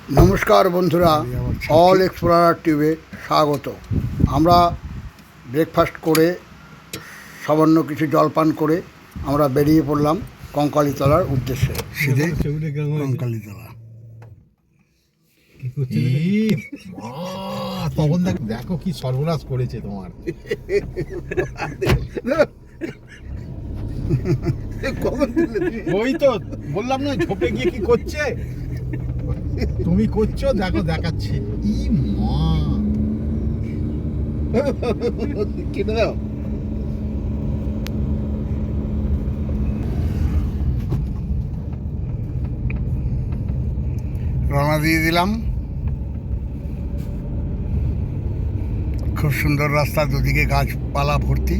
নমস্কার বন্ধুরা, all explorer টিউবে স্বাগত। আমরা ব্রেকফাস্ট করে সামান্য কিছু জলপান করে আমরা বেরিয়ে পড়লাম কঙ্কালীতলার উদ্দেশ্যে। সিধে কঙ্কালীতলা। তখন দেখো কি সর্বনাশ করেছে তোমার। ওই তো বললাম না, ঝোপে গিয়ে কি করছে, তুমি করছো, দেখো দেখাচ্ছি। ই মা কিনে দাও। রওনা দিয়ে দিলাম। খুব সুন্দর রাস্তা, দুদিকে গাছপালা ভর্তি।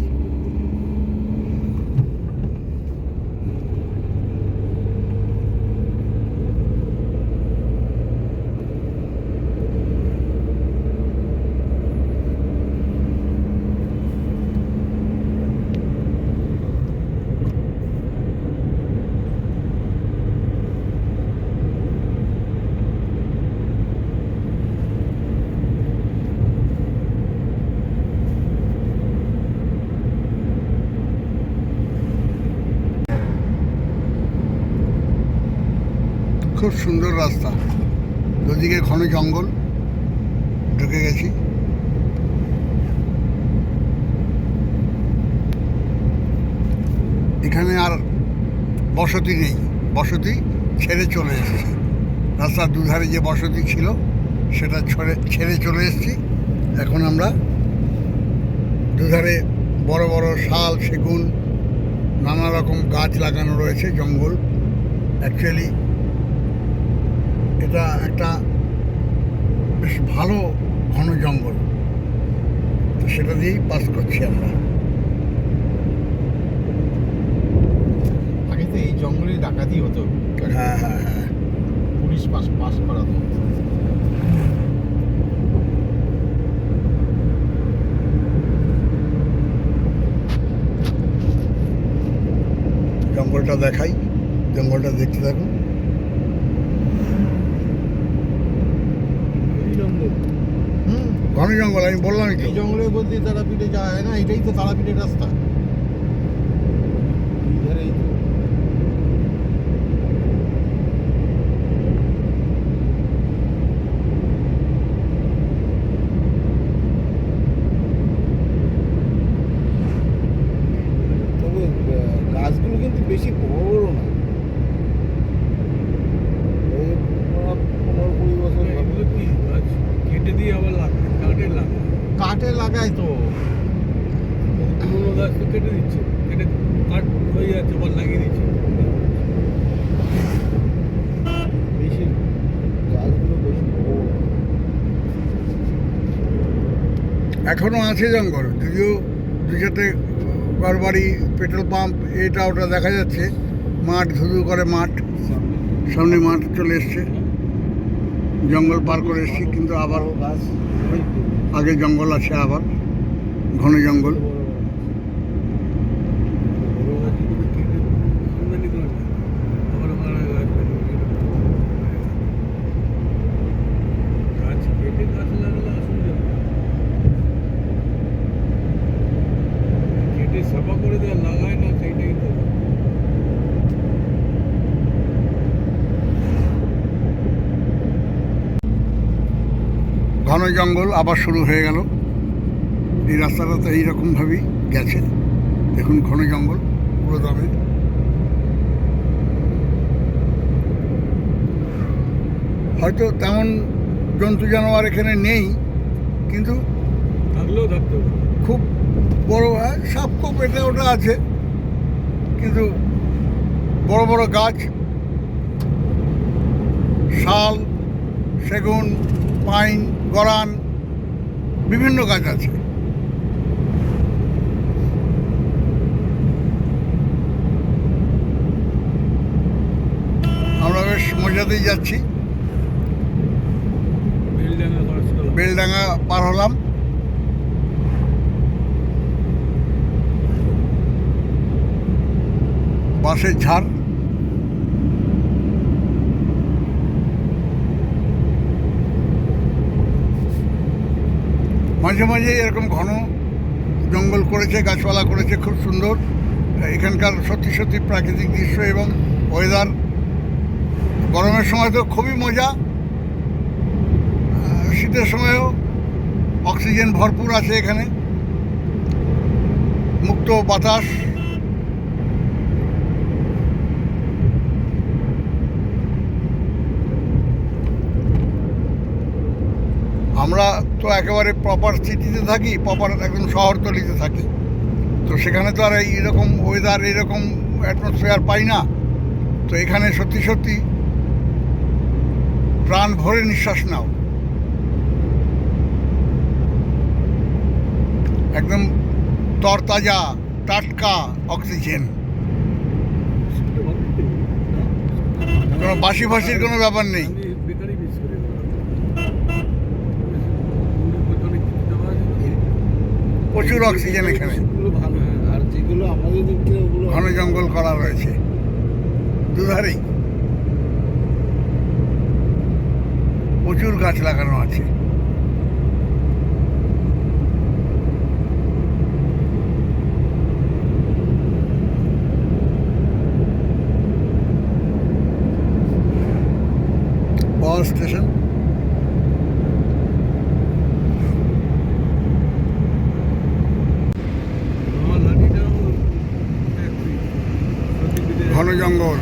খুব সুন্দর রাস্তা, দুদিকে ঘন জঙ্গল, ঢুকে গেছি। এখানে আর বসতি নেই, বসতি ছেড়ে চলে এসেছি। রাস্তার দুধারে যে বসতি ছিল সেটা ছেড়ে চলে এসেছি। এখন আমরা দুধারে বড় বড় শাল, সেগুন, নানা রকম গাছ লাগানো রয়েছে, জঙ্গল। অ্যাকচুয়ালি এটা একটা বেশ ভালো ঘন জঙ্গল, তো সেটা দিয়েই পাস করছি আমরা। আগে তো এই জঙ্গলে ডাকাতি হতো। হ্যাঁ হ্যাঁ হ্যাঁ, পুলিশ পাস করাতো। জঙ্গলটা দেখাই, জঙ্গলটা দেখতে থাকুন। ঘন জঙ্গল, আমি বললামই তো। এই জঙ্গলের মধ্যে তারাপীঠে যাওয়া হয় না, এটাই তো তারাপীঠের রাস্তা। তবে গাছগুলো কিন্তু বেশি বড় না। 15-20 বছর কেটে দিয়ে আবার কাঠে লাগায় তো পুরোনো গাছ তো কেটে দিচ্ছে, কেটে কাঠ হয়ে যাচ্ছে, আবার লাগিয়ে দিচ্ছে। বেশি গাছগুলো বেশি বড়। এখনো আছে জঙ্গল, যদিও দু চারটে ঘরবাড়ি, পেট্রোল পাম্প, এটা ওটা দেখা যাচ্ছে। মাঠ, ধুধু করে মাঠ, সামনে মাঠ চলে এসছে। জঙ্গল পার করে এসছি, কিন্তু আবার গাছ আগে জঙ্গল আছে, আবার ঘন জঙ্গল। বড় গাছগুলো কেটে আমদানি করে না, আবার গাছ গাছ কেটে গাছ লাগালে অসুবিধা নেই। কেটে সাফা করে দেওয়া, লাগায় না, সেইটাই তো। ঘন জঙ্গল আবার শুরু হয়ে গেল। এই রাস্তাটা তো এইরকমভাবেই গেছে। দেখুন, ঘন জঙ্গল পুরো দমে। হয়তো তেমন জন্তু জানোয়ার এখানে নেই, কিন্তু থাকলেও থাকতে হবে। খুব বড় সাপ খুব এটা ওটা আছে, কিন্তু বড় বড় গাছ, শাল, সেগুন, পাইন, গরান, বিভিন্ন গাছ আছে। আমরা বেশ মজাতেই যাচ্ছি। বেলডাঙ্গা পার হলাম। বাঁশের ঝাড়, মাঝে মাঝে এরকম ঘন জঙ্গল করেছে, গাছপালা করেছে, খুব সুন্দর এখানকার সত্যি সত্যি প্রাকৃতিক দৃশ্য এবং ওয়েদার। গরমের সময় তো খুবই মজা, শীতের সময়ও অক্সিজেন ভরপুর আছে এখানে, মুক্ত বাতাস। আমরা তো একেবারে প্রপার সিটিতে থাকি, প্রপার একদম শহরতলিতে থাকি, তো সেখানে তো আর এইরকম ওয়েদার, এইরকম অ্যাটমসফিয়ার পাই না। তো এখানে সত্যি সত্যি প্রাণ ভরে নিঃশ্বাস নাও, একদম তরতাজা টাটকা অক্সিজেন, কোনো বাসি ফাসির কোনো ব্যাপার নেই। আমি বেকারি মিস করি অনেক কিছু দেওয়া আছে। প্রচুর অক্সিজেন এখানে, ওগুলো ভালো। আর যেগুলো আমাদের দিকে ওগুলো ঘন জঙ্গল করা রয়েছে দুধারেই, প্রচুর গাছ লাগানো আছে। পাওয়ার স্টেশন, আমার লাঠিটাও factory, সত্যি ঘন জঙ্গল,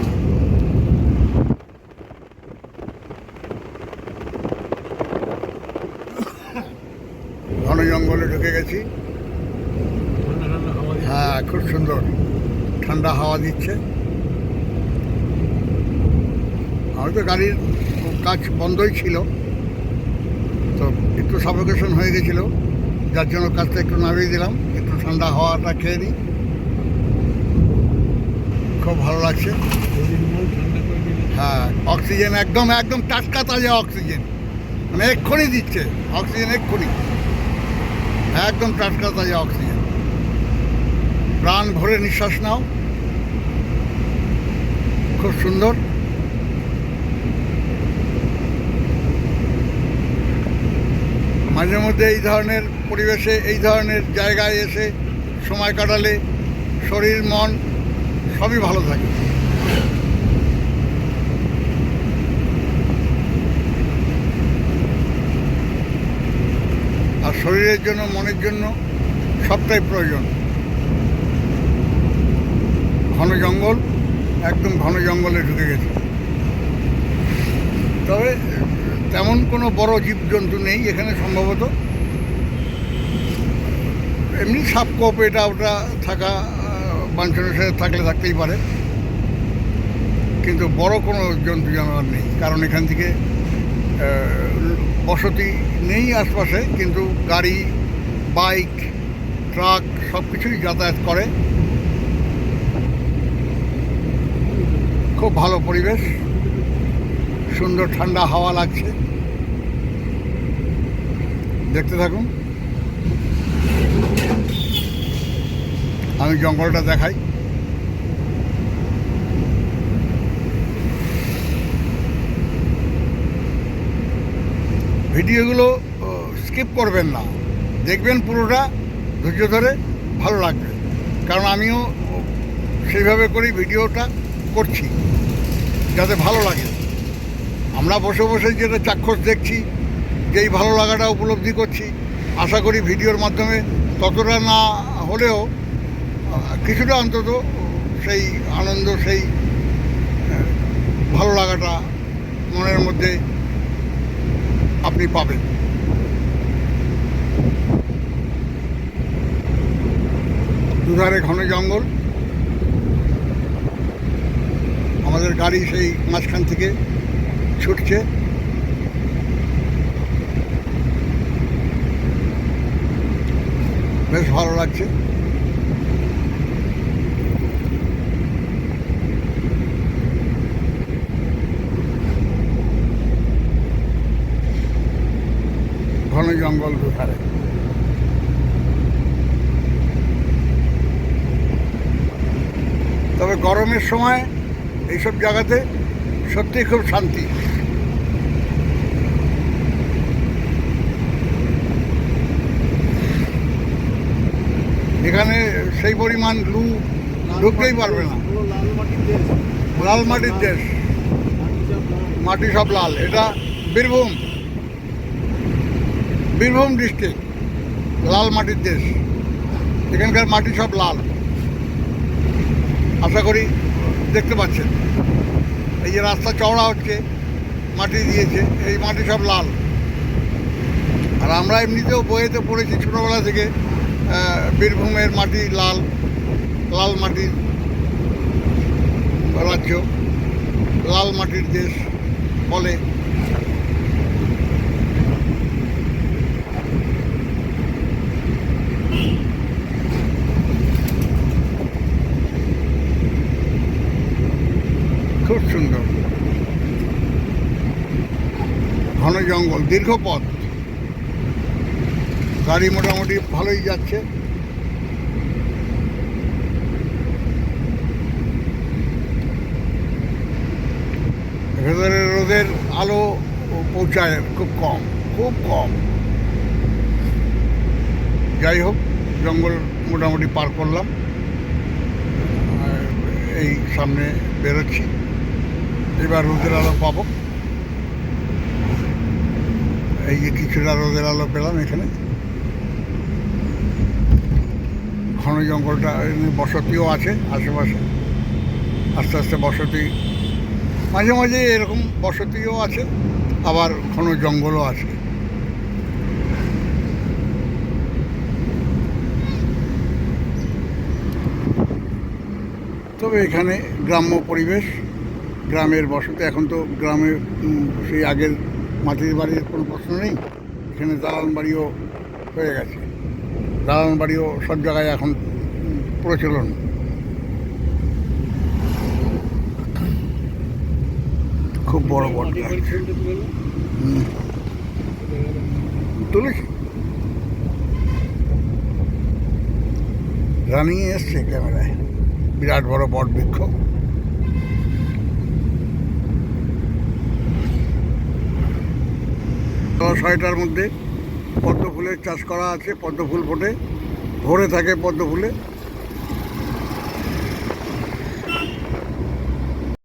ঘন জঙ্গলে ঢুকে গেছি। ঠান্ডা ঠান্ডা হাওয়া দিচ্ছে। হ্যাঁ, খুব সুন্দর ঠান্ডা হাওয়া দিচ্ছে। হয়তো গাড়ির কাজ বন্ধই ছিল, তো একটু সাফোকেশন হয়ে গেছিল, যার জন্য কাজটা একটু নামিয়ে দিলাম, একটু ঠান্ডা হাওয়াটা খেয়ে নিই। খুব ভালো লাগছে। শরীর মন ঠান্ডা করে দিলে হ্যাঁ, অক্সিজেন একদম একদম টাটকা তাজা অক্সিজেন, মানে এক্ষুনি দিচ্ছে অক্সিজেন, এক্ষুনি একদম টাটকা তাজা অক্সিজেন। প্রাণ ভরে নিঃশ্বাস নাও, খুব সুন্দর। মাঝে মধ্যে এই ধরনের পরিবেশে, এই ধরনের জায়গায় এসে সময় কাটালে শরীর মন সবই ভালো থাকে। আর শরীরের জন্য, মনের জন্য সবটাই প্রয়োজন। ঘন জঙ্গল, একদম ঘন জঙ্গলে ঢুকে গেছে। তবে তেমন কোনো বড় জীবজন্তু নেই এখানে সম্ভবত, এমনি সাপ কোপ এটা ওটা থাকা, বাঞ্ছনের সাথে থাকলে থাকতেই পারে, কিন্তু বড় কোনো জন্তু জানোয়ার নেই, কারণ এখান থেকে বসতি নেই আশপাশে, কিন্তু গাড়ি, বাইক, ট্রাক সব কিছুই যাতায়াত করে। খুব ভালো পরিবেশ, সুন্দর ঠান্ডা হাওয়া লাগছে। দেখতে থাকুন, আমি জঙ্গলটা দেখাই। ভিডিওগুলো স্কিপ করবেন না, দেখবেন পুরোটা ধৈর্য ধরে, ভালো লাগবে। কারণ আমিও সেইভাবে করেই ভিডিওটা করছি যাতে ভালো লাগে। আমরা বসে বসে যেটা চাক্ষুষ দেখছি, যেই ভালো লাগাটা উপলব্ধি করছি, আশা করি ভিডিওর মাধ্যমে ততটা না হলেও কিছুটা অন্তত সেই আনন্দ, সেই ভালো লাগাটা মনের মধ্যে আপনি পাবেন। দুধারে ঘন জঙ্গল, আমাদের গাড়ি সেই মাঝখান থেকে ছুটছে। বেশ ভালো লাগছে। ঘন জঙ্গল দুধারে। তবে গরমের সময় এইসব জায়গাতে সত্যিই খুব শান্তি। এখানে সেই পরিমাণ লু ঢুকতেই পারবে না। পুরো লাল মাটির দেশ। লাল মাটির দেশ, মাটি সব লাল। মাটি সব লাল। এটা বীরভূম, বীরভূম ডিস্ট্রিক্ট, লাল মাটির দেশ। এখানকার মাটি সব লাল, আশা করি দেখতে পাচ্ছেন। এই যে রাস্তা চওড়া হচ্ছে, মাটি দিয়েছে, এই মাটি সব লাল। আর আমরা এমনিতেও বইয়েতে পড়েছি ছোটোবেলা থেকে, বীরভূমের মাটি লাল, লাল মাটির রাজ্য, লাল মাটির দেশ বলে। খুব সুন্দর ঘন জঙ্গল, দীর্ঘ পথ, গাড়ি মোটামুটি ভালোই যাচ্ছে। ভেতরে রোদের আলো পৌঁছায় খুব কম, খুব কম। যাই হোক, জঙ্গল মোটামুটি পার করলাম, আর এই সামনে বেরোচ্ছি। এবার রোদের আলো পাবো। এই যে কিছুটা রোদের আলো পেলাম এখানে। ঘন জঙ্গলটা, বসতিও আছে আশেপাশে, আস্তে আস্তে বসতি, মাঝে মাঝে এরকম বসতিও আছে, আবার ঘন জঙ্গলও আছে। তবে এখানে গ্রাম্য পরিবেশ, গ্রামের বসতি। এখন তো গ্রামে সেই আগের মাটির বাড়ির কোনো প্রশ্ন নেই। এখানে দালান বাড়িও হয়ে গেছে, দালান বাড়িও সব জায়গায় এখন প্রচলন। খুব বড় বড় মাটির বাড়ির ছবিটা তুলে নাও। তুলেছি, রানিং এসছে ক্যামেরায়। বিরাট বড় বট বৃক্ষ। সকাল 6টার মধ্যে পদ্ম ফুলের চাষ করা আছে। পদ্ম ফুল ফোটে, ভরে থাকে পদ্ম ফুলে।